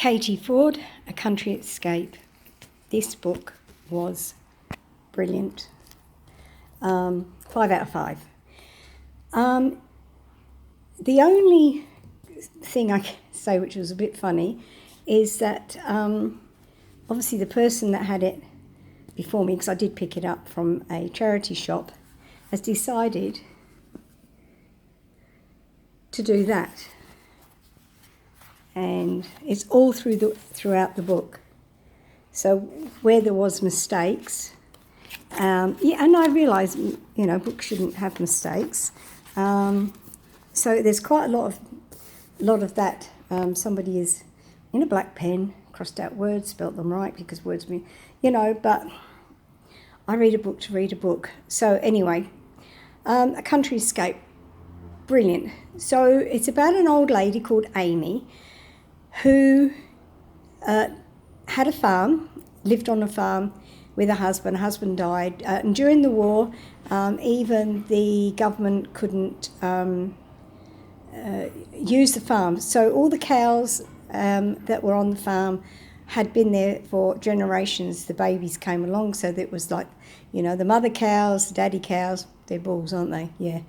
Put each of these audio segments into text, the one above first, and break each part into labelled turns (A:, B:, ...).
A: Katie Ford, A Country Escape. This book was brilliant. 5 out of 5. The only thing I can say which was a bit funny is that obviously the person that had it before me, because I did pick it up from a charity shop, has decided to do that. And it's all throughout the book. So where there was mistakes, and I realise, books shouldn't have mistakes. So there's quite a lot of that. Somebody is in a black pen, crossed out words, spelt them right because words mean, but I read a book to read a book. So anyway, A Country Escape, brilliant. So it's about an old lady called Amy who had a farm, lived on a farm with her husband. Her husband died. And during the war, even the government couldn't use the farm. So all the cows that were on the farm had been there for generations. The babies came along, so that it was like, the mother cows, the daddy cows, they're bulls, aren't they? Yeah.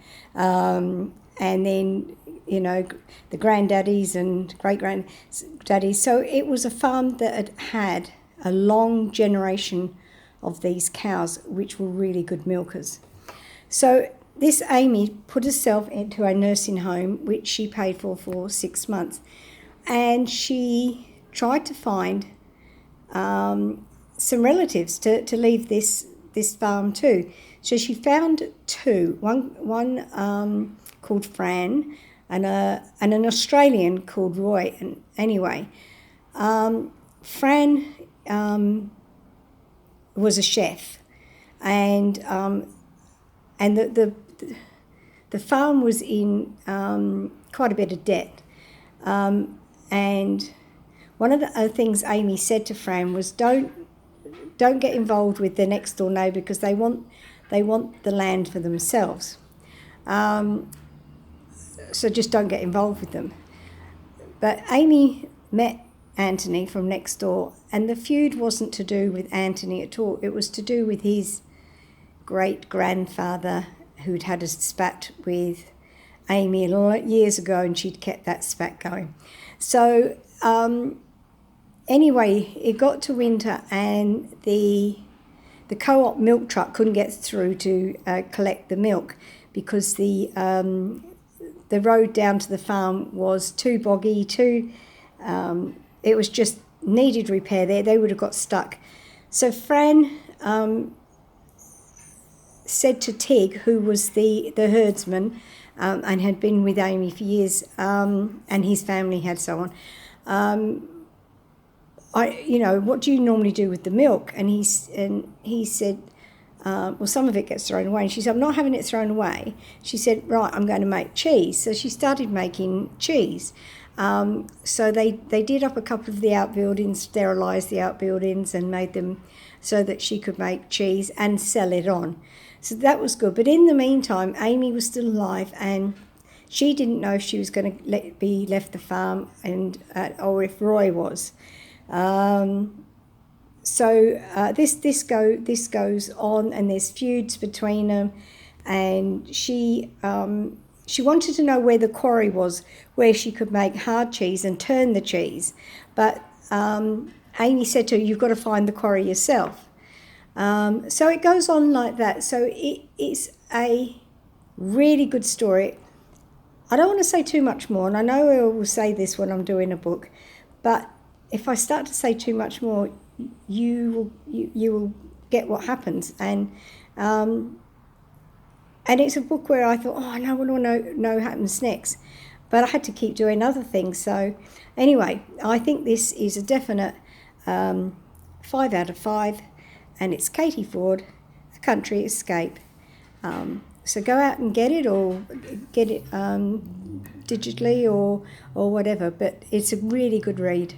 A: And then, the granddaddies and great-granddaddies. So it was a farm that had a long generation of these cows, which were really good milkers. So this Amy put herself into a nursing home, which she paid for 6 months. And she tried to find some relatives to leave this farm to. So she found two, one called Fran and an Australian called Roy. And anyway, Fran was a chef, and the farm was in quite a bit of debt. And one of the things Amy said to Fran was, don't get involved with the next door neighbour because they want the land for themselves. So just don't get involved with them. But Amy met Anthony from next door, and the feud wasn't to do with Anthony at all. It was to do with his great-grandfather who'd had a spat with Amy years ago, and she'd kept that spat going. So anyway, it got to winter, and the co-op milk truck couldn't get through to collect the milk because the road down to the farm was too boggy, it was just needed repair there. They would have got stuck. So Fran said to Tig, who was the herdsman and had been with Amy for years, and his family had so on, what do you normally do with the milk? And he said, well, some of it gets thrown away. And she said, I'm not having it thrown away. She said, right, I'm going to make cheese. So she started making cheese. So they did up a couple of the outbuildings, sterilised the outbuildings and made them so that she could make cheese and sell it on. So that was good. But in the meantime, Amy was still alive, and she didn't know if she was going to be left the farm or if Roy was. So this goes on, and there's feuds between them, and she wanted to know where the quarry was, where she could make hard cheese and turn the cheese, but Amy said to her, you've got to find the quarry yourself. So it goes on like that. So it's a really good story. I don't want to say too much more, and I know I will say this when I'm doing a book, but if I start to say too much more, you will get what happens. And it's a book where I thought, I want to know what happens next. But I had to keep doing other things. So anyway, I think this is a definite 5 out of 5. And it's Katie Ford, A Country Escape. So go out and get it, or get it digitally or whatever. But it's a really good read.